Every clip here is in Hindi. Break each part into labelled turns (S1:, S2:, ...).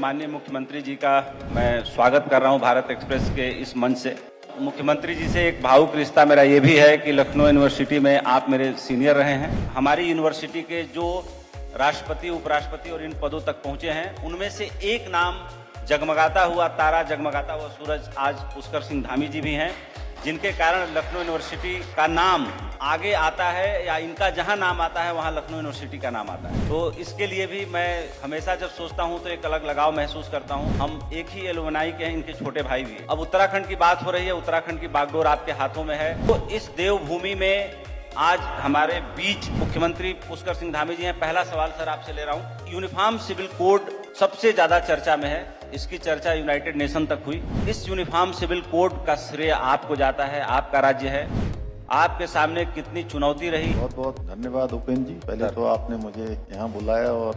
S1: माननीय मुख्यमंत्री जी का मैं स्वागत कर रहा हूं भारत एक्सप्रेस के इस मंच से। मुख्यमंत्री जी से एक भावुक रिश्ता मेरा ये भी है कि लखनऊ यूनिवर्सिटी में आप मेरे सीनियर रहे हैं। हमारी यूनिवर्सिटी के जो राष्ट्रपति, उपराष्ट्रपति और इन पदों तक पहुंचे हैं, उनमें से एक नाम जगमगाता हुआ तारा, जगमगाता हुआ सूरज आज पुष्कर सिंह धामी जी भी हैं, जिनके कारण लखनऊ यूनिवर्सिटी का नाम आगे आता है, या इनका जहां नाम आता है वहां लखनऊ यूनिवर्सिटी का नाम आता है। तो इसके लिए भी मैं हमेशा जब सोचता हूं तो एक अलग लगाव महसूस करता हूं। हम एक ही एलुमनाई के हैं, इनके छोटे भाई भी। अब उत्तराखंड की बात हो रही है, उत्तराखंड की बागडोर आपके हाथों में है। तो इस देवभूमि में आज हमारे बीच मुख्यमंत्री पुष्कर सिंह धामी जी हैं। पहला सवाल सर आपसे ले रहा हूं, यूनिफॉर्म सिविल कोड सबसे ज्यादा चर्चा में है, इसकी चर्चा यूनाइटेड नेशन तक हुई। इस यूनिफॉर्म सिविल कोड का श्रेय आपको जाता है, आपका राज्य है। आपके सामने कितनी चुनौती रही?
S2: बहुत बहुत धन्यवाद उपेंद्र जी। पहले तो आपने मुझे यहाँ बुलाया और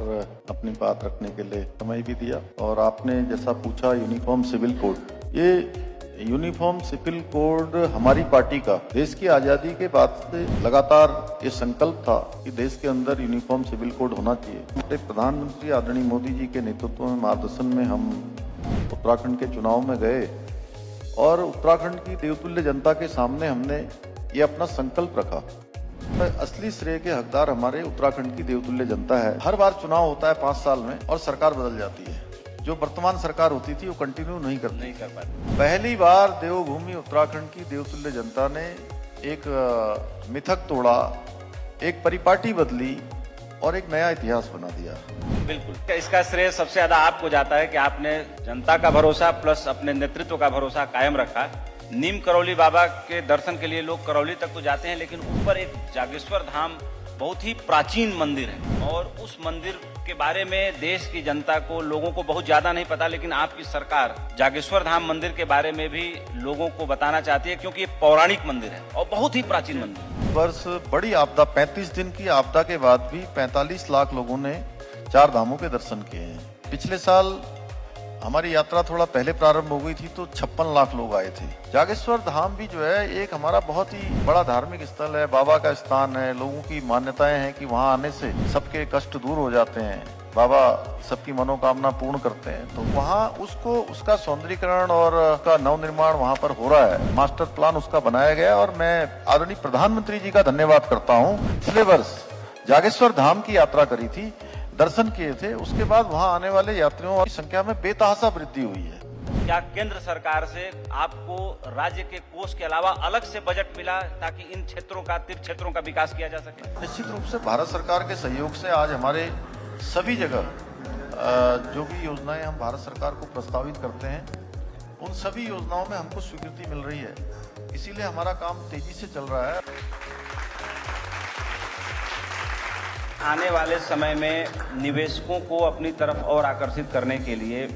S2: अपनी बात रखने के लिए समय भी दिया। और आपने जैसा पूछा यूनिफॉर्म सिविल कोड, ये यूनिफॉर्म सिविल कोड हमारी पार्टी का देश की आजादी के बाद से लगातार ये संकल्प था कि देश के अंदर यूनिफॉर्म सिविल कोड होना चाहिए। हमारे प्रधानमंत्री आदरणीय मोदी जी के नेतृत्व में, मार्गदर्शन में हम उत्तराखंड के चुनाव में गए और उत्तराखंड की देवतुल्य जनता के सामने हमने ये अपना संकल्प रखा। तो असली श्रेय के हकदार हमारे उत्तराखंड की देवतुल्य जनता है। हर बार चुनाव होता है 5 साल में और सरकार बदल जाती है। जो वर्तमान सरकार होती थी वो कंटिन्यू नहीं कर पाती। पहली बार देवभूमि उत्तराखंड की देवतुल्य जनता ने एक मिथक तोड़ा, एक परिपाटी बदली और एक नया इतिहास बना दिया।
S1: बिल्कुल, इसका श्रेय सबसे ज्यादा आपको जाता है कि आपने जनता का भरोसा प्लस अपने नेतृत्व का भरोसा कायम रखा। नीम करौली बाबा के दर्शन के लिए लोग करौली तक तो जाते हैं, लेकिन ऊपर एक जागेश्वर धाम बहुत ही प्राचीन मंदिर है, और उस मंदिर के बारे में देश की जनता को, लोगों को बहुत ज्यादा नहीं पता, लेकिन आपकी सरकार जागेश्वर धाम मंदिर के बारे में भी लोगों को बताना चाहती है, क्योंकि ये पौराणिक मंदिर है और बहुत ही प्राचीन मंदिर।
S2: वर्ष बड़ी आपदा, 35 दिन की आपदा के बाद भी 45 लाख लोगों ने 4 धामों के दर्शन किए हैं। पिछले साल हमारी यात्रा थोड़ा पहले प्रारंभ हो गई थी तो 56 लाख लोग आए थे। जागेश्वर धाम भी जो है एक हमारा बहुत ही बड़ा धार्मिक स्थल है, बाबा का स्थान है। लोगों की मान्यताएं हैं कि वहां आने से सबके कष्ट दूर हो जाते हैं, बाबा सबकी मनोकामना पूर्ण करते हैं। तो वहाँ उसका सौंदर्यीकरण और उसका नवनिर्माण वहाँ पर हो रहा है। मास्टर प्लान उसका बनाया गया और मैं आदरणीय प्रधानमंत्री जी का धन्यवाद करता हूँ। पिछले वर्ष जागेश्वर धाम की यात्रा करी थी, दर्शन किए थे, उसके बाद वहां आने वाले यात्रियों की संख्या में बेतहाशा वृद्धि हुई है।
S1: क्या केंद्र सरकार से आपको राज्य के कोष के अलावा अलग से बजट मिला ताकि इन क्षेत्रों का, तीर्थ क्षेत्रों का विकास किया जा सके?
S2: निश्चित रूप से भारत सरकार के सहयोग से आज हमारे सभी जगह जो भी योजनाएं हम भारत सरकार को प्रस्तावित करते हैं, उन सभी योजनाओं में हमको स्वीकृति मिल रही है। इसीलिए हमारा काम तेजी से चल रहा है।
S1: आने वाले समय में निवेशकों को अपनी तरफ और आकर्षित करने के लिए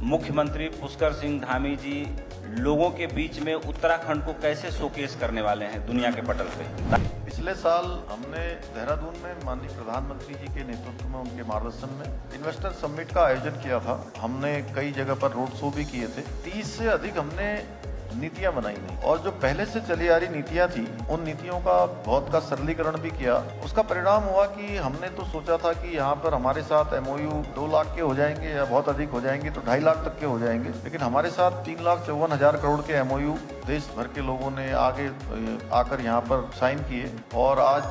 S1: मुख्यमंत्री पुष्कर सिंह धामी जी लोगों के बीच में उत्तराखंड को कैसे शोकेस करने वाले हैं दुनिया के पटल पे?
S2: पिछले साल हमने देहरादून में माननीय प्रधानमंत्री जी के नेतृत्व में, उनके मार्गदर्शन में इन्वेस्टर समिट का आयोजन किया था। हमने कई जगह पर रोड शो भी किए थे। 30 से अधिक हमने नीतियां बनाई नहीं, और जो पहले से चली आ रही नीतियां थी, उन नीतियों का बहुत का सरलीकरण भी किया। उसका परिणाम हुआ कि हमने तो सोचा था कि यहाँ पर हमारे साथ MOU 2 लाख के हो जाएंगे या बहुत अधिक हो जाएंगे तो 2.5 लाख तक के हो जाएंगे, लेकिन हमारे साथ 3,54,000 करोड़ के MOU देश भर के लोगों ने आगे आकर यहाँ पर साइन किए, और आज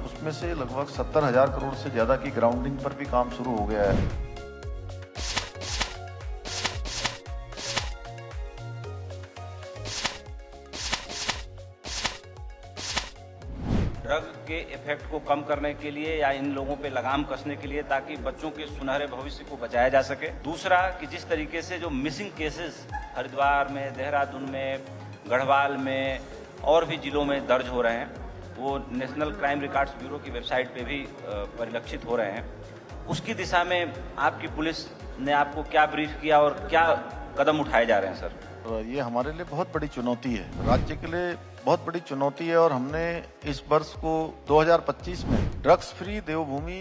S2: उसमें से लगभग 70,000 करोड़ से ज्यादा की ग्राउंडिंग पर भी काम शुरू हो गया है।
S1: ड्रग के इफेक्ट को कम करने के लिए या इन लोगों पे लगाम कसने के लिए, ताकि बच्चों के सुनहरे भविष्य को बचाया जा सके। दूसरा कि जिस तरीके से जो मिसिंग केसेस हरिद्वार में, देहरादून में, गढ़वाल में और भी जिलों में दर्ज हो रहे हैं, वो नेशनल क्राइम रिकॉर्ड्स ब्यूरो की वेबसाइट पे भी परिलक्षित हो रहे हैं। उसकी दिशा में आपकी पुलिस ने आपको क्या ब्रीफ किया और क्या कदम उठाए जा रहे हैं सर?
S2: ये हमारे लिए बहुत बड़ी चुनौती है, राज्य के लिए बहुत बड़ी चुनौती है, और हमने इस वर्ष को 2025 में ड्रग्स फ्री देवभूमि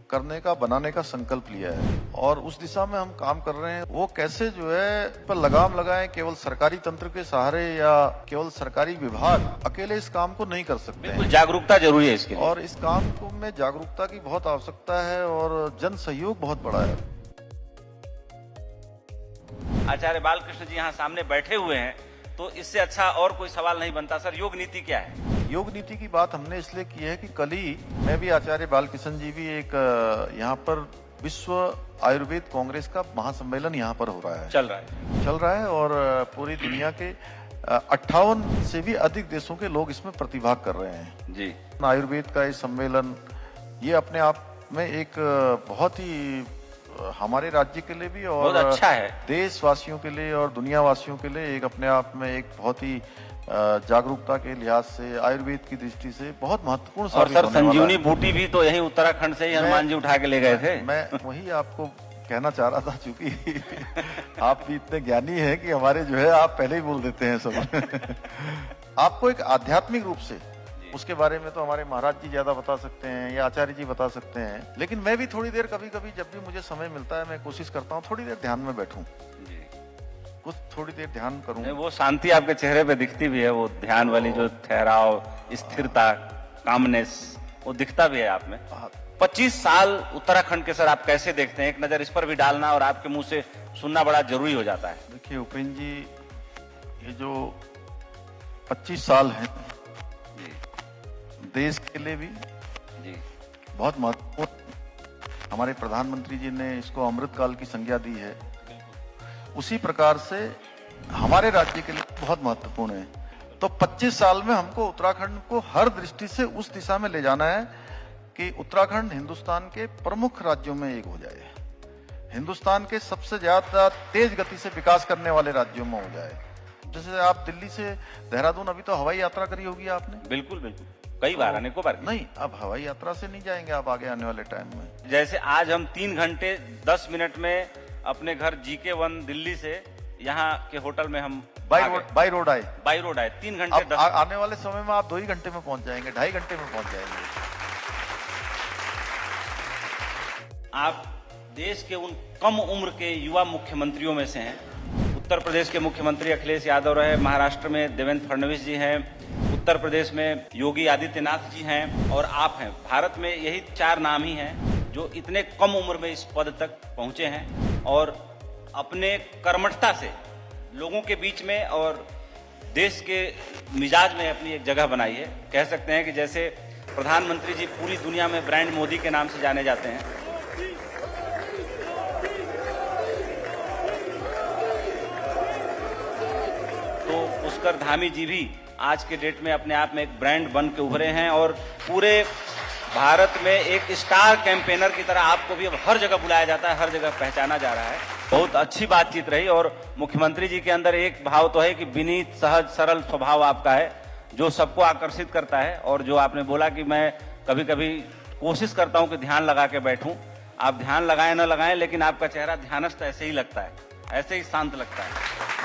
S2: करने का, बनाने का संकल्प लिया है, और उस दिशा में हम काम कर रहे हैं। वो कैसे जो है पर लगाम लगाएं, केवल सरकारी तंत्र के सहारे या केवल सरकारी विभाग अकेले इस काम को नहीं कर सकते हैं।
S1: जागरूकता जरूरी है इसके लिए,
S2: और इस काम को में जागरूकता की बहुत आवश्यकता है और जन सहयोग बहुत बड़ा है।
S1: आचार्य बालकृष्ण जी यहाँ सामने बैठे हुए हैं, तो इससे अच्छा और कोई सवाल नहीं बनता। सर, योग नीति क्या है?
S2: योग नीति की बात हमने इसलिए की है कि कल ही मैं भी, आचार्य बालकृष्ण जी भी, एक यहाँ पर विश्व आयुर्वेद कांग्रेस का महासम्मेलन यहाँ पर हो रहा है,
S1: चल रहा है
S2: और पूरी दुनिया के 58 से भी अधिक देशों के लोग इसमें प्रतिभाग कर रहे हैं
S1: जी।
S2: आयुर्वेद का ये सम्मेलन, ये अपने आप में एक बहुत ही हमारे राज्य के लिए भी और
S1: बहुत अच्छा है,
S2: देशवासियों के लिए और दुनिया वासियों के लिए एक अपने आप में एक बहुत ही जागरूकता के लिहाज से, आयुर्वेद की दृष्टि से बहुत महत्वपूर्ण
S1: और
S2: साबित
S1: सर
S2: होने वाला
S1: संजीवनी
S2: है।
S1: बूटी भी तो यही उत्तराखंड से ही हनुमान जी उठा के ले गए थे।
S2: मैं वही आपको कहना चाह रहा था, चूंकि आप भी इतने ज्ञानी हैं कि हमारे जो है आप पहले ही बोल देते हैं सब। आपको एक आध्यात्मिक रूप से उसके बारे में तो हमारे महाराज जी ज्यादा बता सकते हैं या आचार्य जी बता सकते हैं, लेकिन मैं भी थोड़ी देर कभी कभी जब भी मुझे समय मिलता है मैं कोशिश करता हूँ थोड़ी देर ध्यान में बैठूं, कुछ थोड़ी देर ध्यान करूं।
S1: वो शांति आपके चेहरे पे दिखती भी है, वो ध्यान वाली जो ठहराव, स्थिरता, कामनेस, वो दिखता भी है आप में। 25 साल उत्तराखंड के सर आप कैसे देखते हैं? एक नजर इस पर भी डालना और आपके मुंह से सुनना बड़ा जरूरी हो जाता है।
S2: देखिए उपेंद्र जी, ये जो 25 साल हैं देश के लिए भी
S1: जी
S2: बहुत महत्वपूर्ण, हमारे प्रधानमंत्री जी ने इसको अमृत काल की संज्ञा दी है, उसी प्रकार से हमारे राज्य के लिए बहुत महत्वपूर्ण है। तो 25 साल में हमको उत्तराखंड को हर दृष्टि से उस दिशा में ले जाना है कि उत्तराखंड हिंदुस्तान के प्रमुख राज्यों में एक हो जाए, हिंदुस्तान के सबसे ज्यादा तेज गति से विकास करने वाले राज्यों में हो जाए। जैसे आप दिल्ली से देहरादून अभी तो हवाई यात्रा करी होगी आपने?
S1: बिल्कुल बिल्कुल, कई बार, अनेकों बार।
S2: नहीं, अब हवाई यात्रा से नहीं जाएंगे आप आगे आने वाले टाइम में।
S1: जैसे आज हम 3 घंटे 10 मिनट में अपने घर GK1 दिल्ली से यहाँ के होटल में हम
S2: बाई रोड आए
S1: 3 घंटे 10।
S2: आने वाले समय में आप 2 ही घंटे में पहुंच जाएंगे, 2.5 घंटे में पहुंच जाएंगे।
S1: आप देश के उन कम उम्र के युवा मुख्यमंत्रियों में से हैं। उत्तर प्रदेश के मुख्यमंत्री अखिलेश यादव रहे, महाराष्ट्र में देवेंद्र फडणवीस जी हैं, उत्तर प्रदेश में योगी आदित्यनाथ जी हैं और आप हैं। भारत में यही 4 नाम ही हैं जो इतने कम उम्र में इस पद तक पहुंचे हैं और अपने कर्मठता से लोगों के बीच में और देश के मिजाज में अपनी एक जगह बनाई है। कह सकते हैं कि जैसे प्रधानमंत्री जी पूरी दुनिया में ब्रांड मोदी के नाम से जाने जाते हैं, तो पुष्कर धामी जी भी आज के डेट में अपने आप में एक ब्रांड बन के उभरे हैं और पूरे भारत में एक स्टार कैंपेनर की तरह आपको भी अब हर जगह बुलाया जाता है, हर जगह पहचाना जा रहा है। बहुत अच्छी बातचीत रही और मुख्यमंत्री जी के अंदर एक भाव तो है कि विनीत, सहज, सरल स्वभाव आपका है जो सबको आकर्षित करता है। और जो आपने बोला कि मैं कभी कभी कोशिश करता हूं कि ध्यान लगा के बैठूं, आप ध्यान लगाएं न लगाएं, लेकिन आपका चेहरा ध्यानस्थ ऐसे ही लगता है, ऐसे ही शांत लगता है।